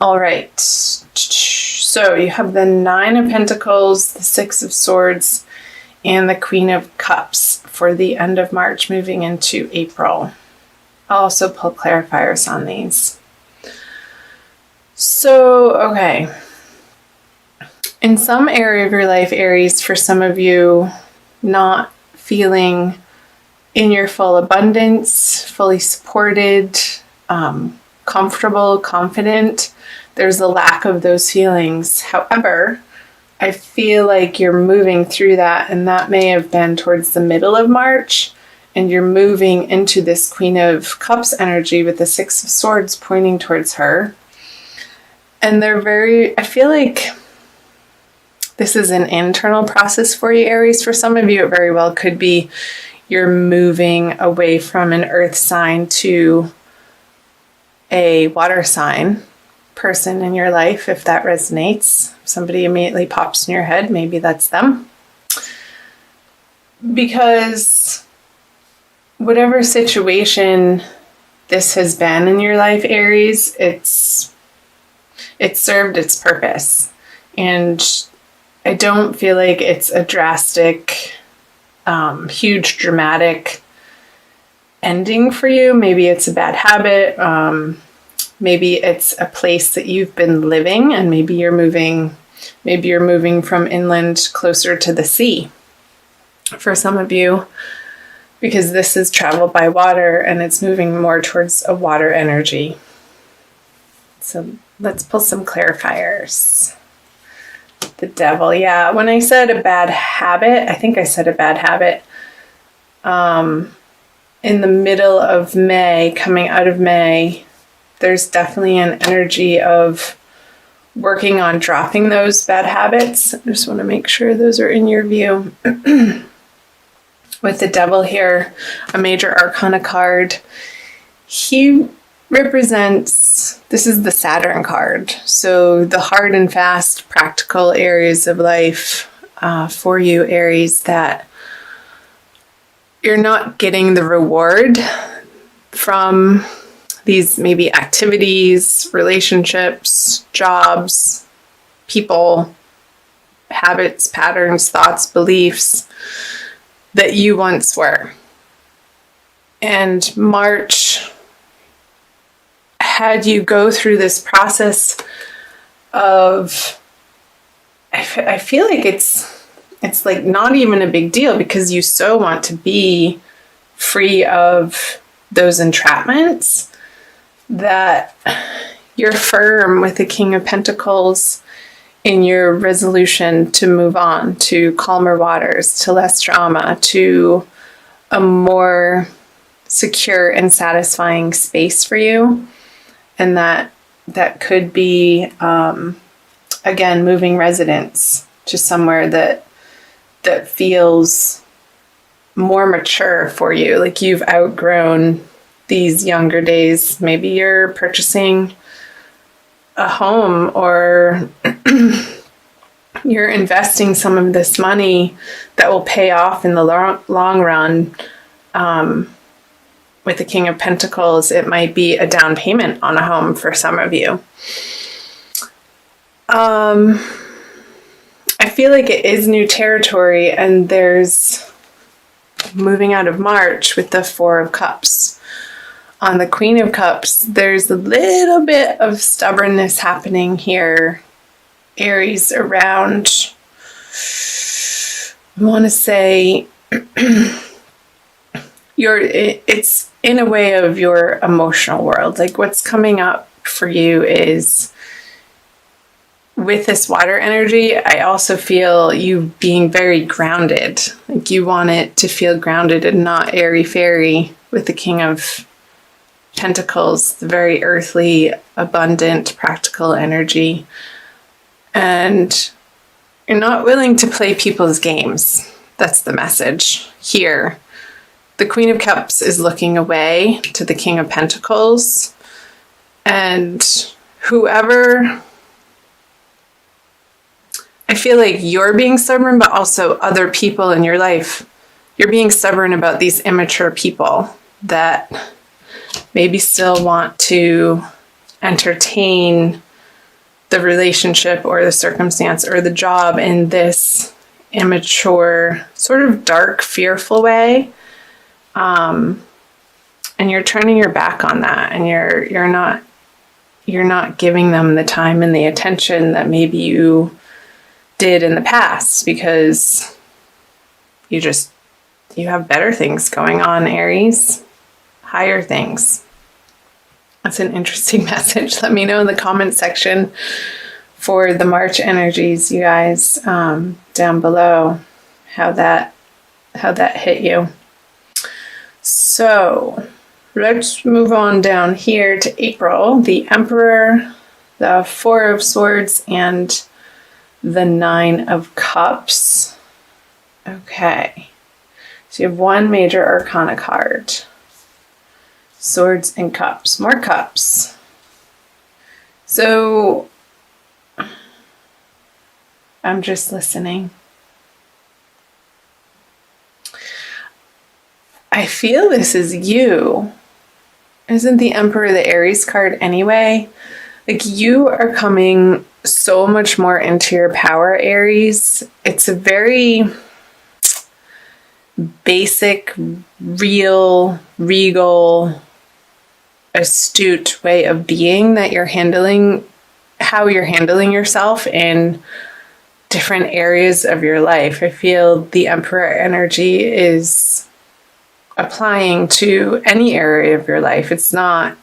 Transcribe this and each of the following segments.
All right. So you have the Nine of Pentacles, the Six of Swords, and the Queen of Cups for the end of March moving into April. I'll also pull clarifiers on these. So, okay. In some area of your life, Aries, for some of you, not feeling in your full abundance, fully supported, comfortable, confident, there's a lack of those feelings. However, I feel like you're moving through that, and that may have been towards the middle of March, and you're moving into this Queen of Cups energy with the Six of Swords pointing towards her. And I feel like this is an internal process for you, Aries. For some of you, it very well could be you're moving away from an earth sign to a water sign person in your life, if that resonates. Somebody immediately pops in your head, maybe that's them. Because whatever situation this has been in your life, Aries, it's served its purpose. And I don't feel like it's a drastic, huge, dramatic ending for you. Maybe it's a bad habit. Maybe it's a place that you've been living, and maybe you're moving from inland closer to the sea for some of you, because this is travel by water and it's moving more towards a water energy. So let's pull some clarifiers. The Devil. Yeah, when I said a bad habit, I think I said a bad habit. In the middle of May, coming out of May, there's definitely an energy of working on dropping those bad habits. I just want to make sure those are in your view. With the Devil here, a major arcana card, he represents, this is the Saturn card, so the hard and fast practical areas of life for you, Aries, that you're not getting the reward from these maybe activities, relationships, jobs, people, habits, patterns, thoughts, beliefs that you once were. And March had you go through this process of, I feel like it's like not even a big deal, because you so want to be free of those entrapments that you're firm with the King of Pentacles in your resolution to move on to calmer waters, to less drama, to a more secure and satisfying space for you. And that could be, again, moving residence to somewhere that feels more mature for you, like you've outgrown these younger days. Maybe you're purchasing a home, or you're investing some of this money that will pay off in the long run. With the King of Pentacles, it might be a down payment on a home for some of you. I feel like it is new territory, and there's moving out of March with the Four of Cups. On the Queen of Cups, there's a little bit of stubbornness happening here, Aries, around, I want to say, it's in a way of your emotional world. Like what's coming up for you is, with this water energy, I also feel you being very grounded. Like you want it to feel grounded and not airy-fairy with the King of Pentacles, the very earthly, abundant, practical energy. And you're not willing to play people's games. That's the message here. The Queen of Cups is looking away to the King of Pentacles. And whoever, I feel like you're being stubborn, but also other people in your life, you're being stubborn about these immature people that maybe still want to entertain the relationship or the circumstance or the job in this immature, sort of dark, fearful way. And you're turning your back on that, and you're not giving them the time and the attention that maybe you did in the past, because you have better things going on, Aries. Higher things. That's an interesting message. Let me know in the comment section for the March energies, you guys, down below, how that hit you. So let's move on down here to April. The Emperor, the Four of Swords, and the Nine of Cups. Okay. So you have one major arcana card. Swords and Cups. More cups. So I'm just listening. I feel this is you. Isn't the Emperor the Aries card anyway? Like, you are coming so much more into your power, Aries. It's a very basic, real, regal, astute way of being that you're handling, how you're handling yourself in different areas of your life. I feel the Emperor energy is applying to any area of your life. It's not,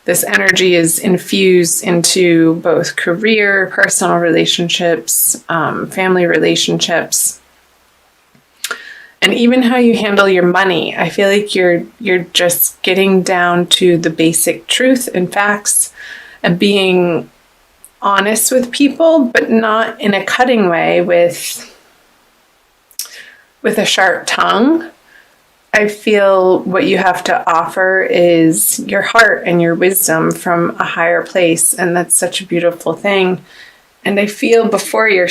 this energy is infused into both career, personal relationships, family relationships, and even how you handle your money. I feel like you're just getting down to the basic truth and facts and being honest with people, but not in a cutting way with a sharp tongue. I feel what you have to offer is your heart and your wisdom from a higher place, and that's such a beautiful thing. And I feel before you're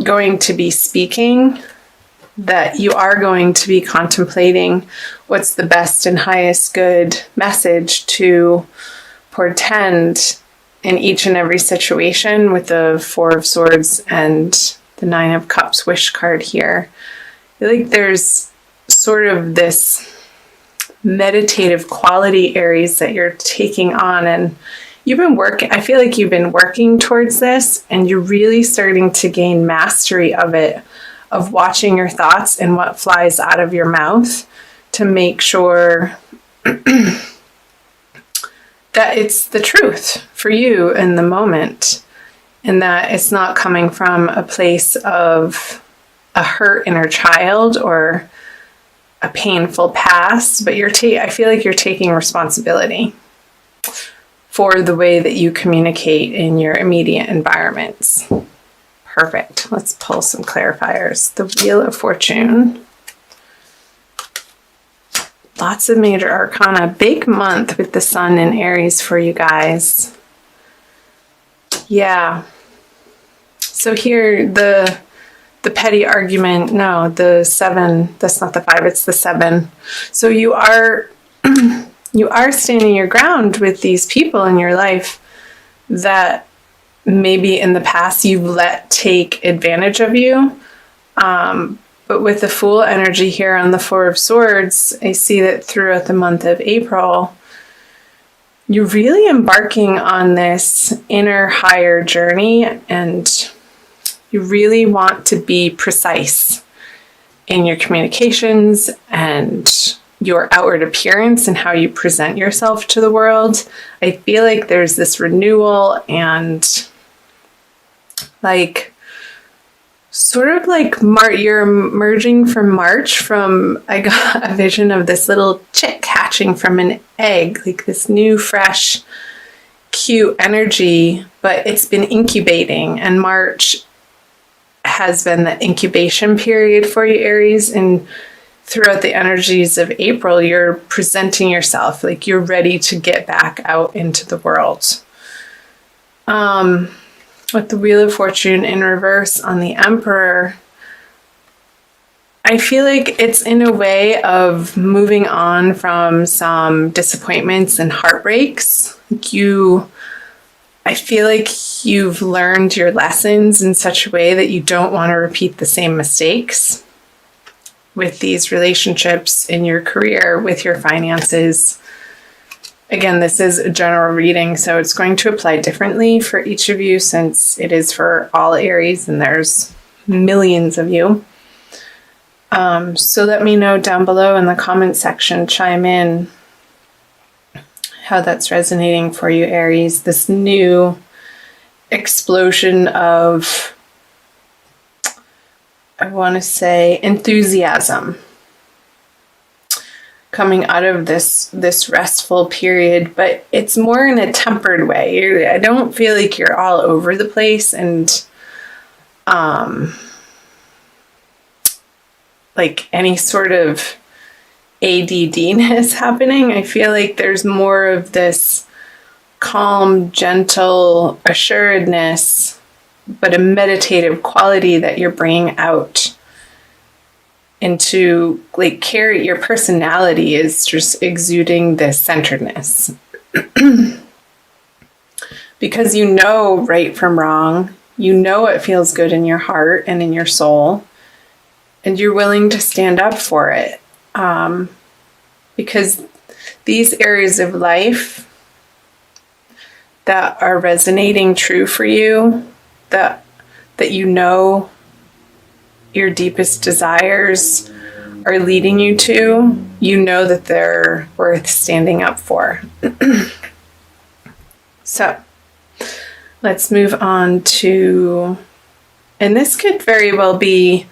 going to be speaking, that you are going to be contemplating what's the best and highest good message to portend in each and every situation, with the Four of Swords and the Nine of Cups wish card here. I feel like there's sort of this meditative quality, Aries, that you're taking on, and you've been working, I feel like you've been working towards this, and you're really starting to gain mastery of it, of watching your thoughts and what flies out of your mouth to make sure that it's the truth for you in the moment, and that it's not coming from a place of a hurt inner child or a painful past, but I feel like you're taking responsibility for the way that you communicate in your immediate environments. Perfect. Let's pull some clarifiers. The Wheel of Fortune. Lots of major arcana. Big month with the Sun in Aries for you guys. Yeah. So here, the petty argument, no, the 7, that's not the 5, it's the 7. So you are standing your ground with these people in your life that maybe in the past you've let take advantage of you. But with the Fool energy here on the Four of Swords, I see that throughout the month of April, you're really embarking on this inner higher journey, and you really want to be precise in your communications and your outward appearance and how you present yourself to the world. I feel like there's this renewal and you're emerging from March from, I got a vision of this little chick hatching from an egg, like this new, fresh, cute energy, but it's been incubating, and March has been the incubation period for you, Aries, and throughout the energies of April, you're presenting yourself like you're ready to get back out into the world. With the Wheel of Fortune in reverse on the Emperor, I feel like it's in a way of moving on from some disappointments and heartbreaks. You I feel like you've learned your lessons in such a way that you don't want to repeat the same mistakes with these relationships, in your career, with your finances. Again, this is a general reading, so it's going to apply differently for each of you since it is for all Aries and there's millions of you. So let me know down below in the comment section, chime in how that's resonating for you, Aries. This new explosion of, I want to say, enthusiasm coming out of this restful period, but it's more in a tempered way. I don't feel like you're all over the place and like any sort of ADDness happening. I feel like there's more of this calm, gentle assuredness, but a meditative quality that you're bringing out into, like, your personality is just exuding this centeredness. Because you know right from wrong, you know what feels good in your heart and in your soul, and you're willing to stand up for it. Because these areas of life that are resonating true for you, that you know your deepest desires are leading you to, you know that they're worth standing up for. So let's move on to, and this could very well be,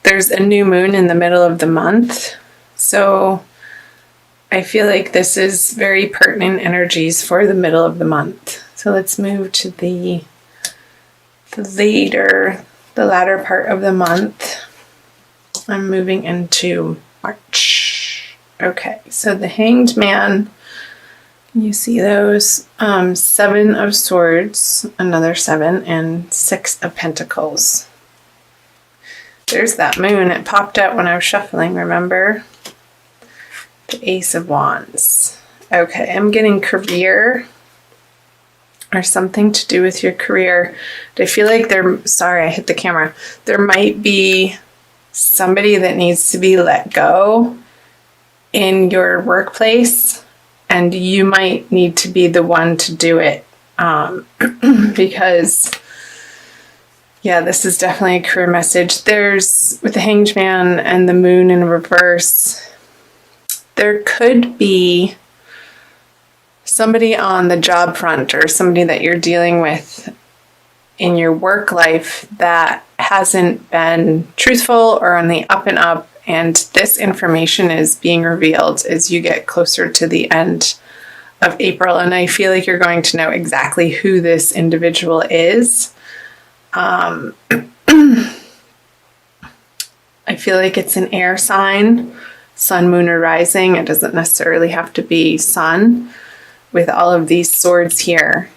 there's a new moon in the middle of the month. So I feel like this is very pertinent energies for the middle of the month. So let's move to the latter part of the month. I'm moving into March. Okay, so the Hanged Man, you see those? 7 of Swords, another 7, and 6 of Pentacles. There's that moon. It popped out when I was shuffling, remember? The Ace of Wands. Okay, I'm getting career or something to do with your career. I feel like sorry, I hit the camera. There might be somebody that needs to be let go in your workplace, and you might need to be the one to do it. Because, yeah, this is definitely a career message. There's, with the Hanged Man and the moon in reverse, there could be somebody on the job front or somebody that you're dealing with in your work life that hasn't been truthful or on the up and up, and this information is being revealed as you get closer to the end of April, and I feel like you're going to know exactly who this individual is. I feel like it's an air sign, sun, moon, or rising. It doesn't necessarily have to be sun, with all of these swords here.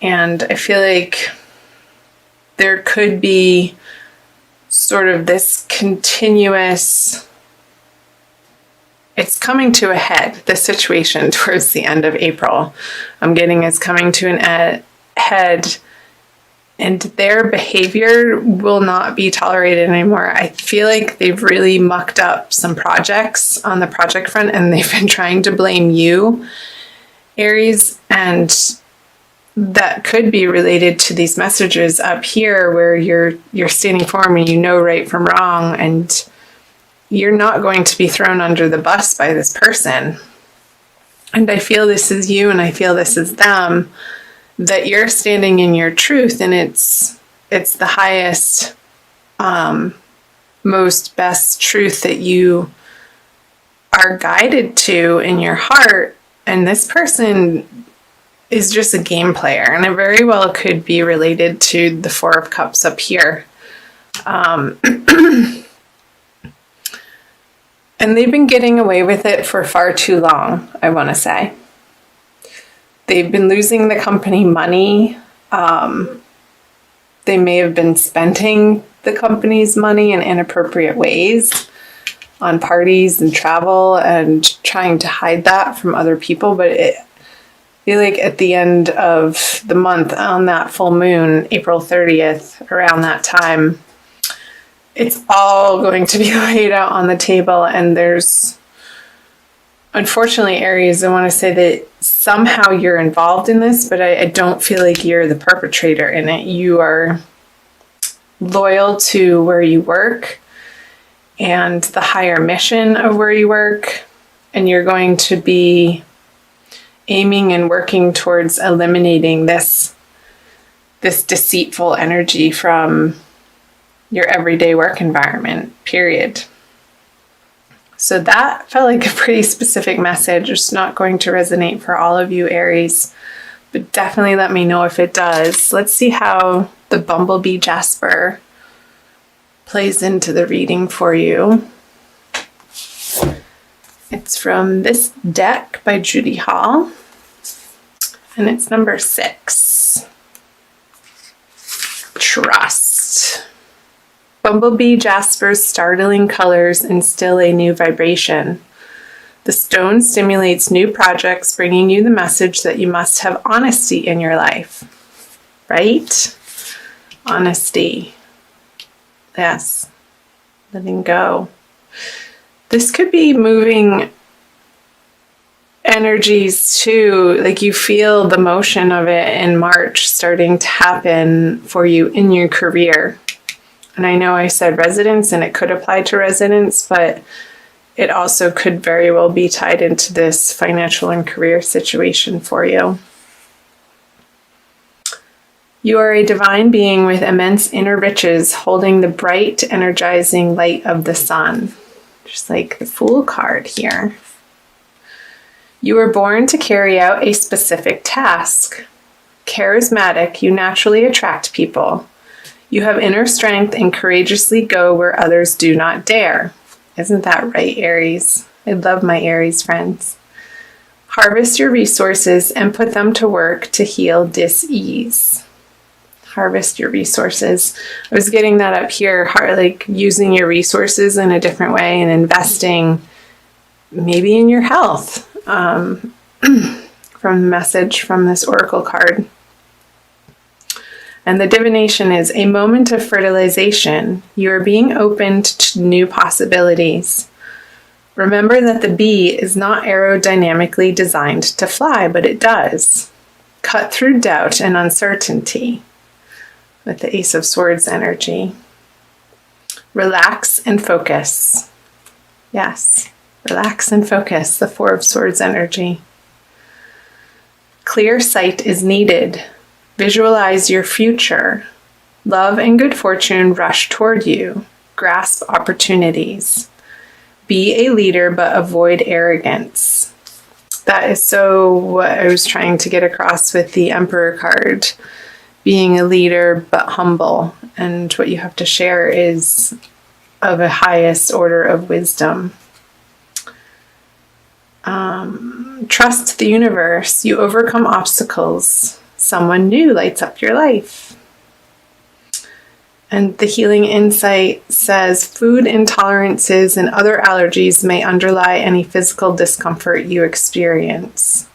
And I feel like there could be sort of this continuous, it's coming to a head, the situation towards the end of April. I'm getting it's coming to an head, and their behavior will not be tolerated anymore. I feel like they've really mucked up some projects on the project front, and they've been trying to blame you, Aries, and that could be related to these messages up here where you're standing firm and you know right from wrong, and you're not going to be thrown under the bus by this person. And I feel this is you, and I feel this is them, that you're standing in your truth, and it's the highest, most best truth that you are guided to in your heart. And this person is just a game player, and it very well could be related to the Four of Cups up here. And they've been getting away with it for far too long, I want to say. They've been losing the company money. They may have been spending the company's money in inappropriate ways on parties and travel and trying to hide that from other people. But feel like at the end of the month, on that full moon, April 30th, around that time, it's all going to be laid out on the table. And there's, unfortunately, Aries, I want to say that somehow you're involved in this, but I don't feel like you're the perpetrator in it. You are loyal to where you work and the higher mission of where you work, and you're going to be aiming and working towards eliminating this deceitful energy from your everyday work environment, period. So that felt like a pretty specific message. It's not going to resonate for all of you, Aries, but definitely let me know if it does. Let's see how the Bumblebee Jasper plays into the reading for you. It's from this deck by Judy Hall, and it's number 6. Trust. Bumblebee Jasper's startling colors instill a new vibration. The stone stimulates new projects, bringing you the message that you must have honesty in your life. Right? Honesty. Yes. Letting go. This could be moving energies too, like you feel the motion of it in March starting to happen for you in your career. And I know I said residents, and it could apply to residents, but it also could very well be tied into this financial and career situation for you. You are a divine being with immense inner riches, holding the bright, energizing light of the sun. Just like the Fool card here. You were born to carry out a specific task. Charismatic, you naturally attract people. You have inner strength and courageously go where others do not dare. Isn't that right, Aries? I love my Aries friends. Harvest your resources and put them to work to heal dis-ease. Harvest your resources. I was getting that up here, like using your resources in a different way and investing maybe in your health, from the message from this oracle card. And the divination is a moment of fertilization. You are being opened to new possibilities. Remember that the bee is not aerodynamically designed to fly, but it does. Cut through doubt and uncertainty with the Ace of Swords energy. Relax and focus. Yes, relax and focus, the Four of Swords energy. Clear sight is needed. Visualize your future. Love and good fortune rush toward you. Grasp opportunities. Be a leader, but avoid arrogance. That is so what I was trying to get across with the Emperor card. Being a leader, but humble. And what you have to share is of a highest order of wisdom. Trust the universe. You overcome obstacles. Someone new lights up your life. And the healing insight says food intolerances and other allergies may underlie any physical discomfort you experience.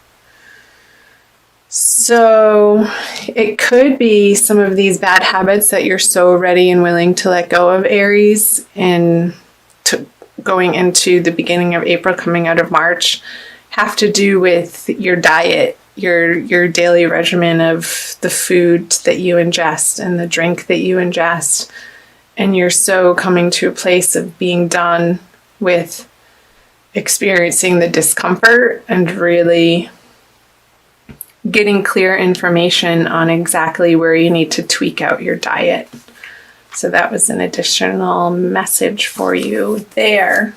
So it could be some of these bad habits that you're so ready and willing to let go of, Aries, and going into the beginning of April, coming out of March, have to do with your diet, your daily regimen of the food that you ingest and the drink that you ingest. And you're so coming to a place of being done with experiencing the discomfort and really getting clear information on exactly where you need to tweak out your diet. So that was an additional message for you there.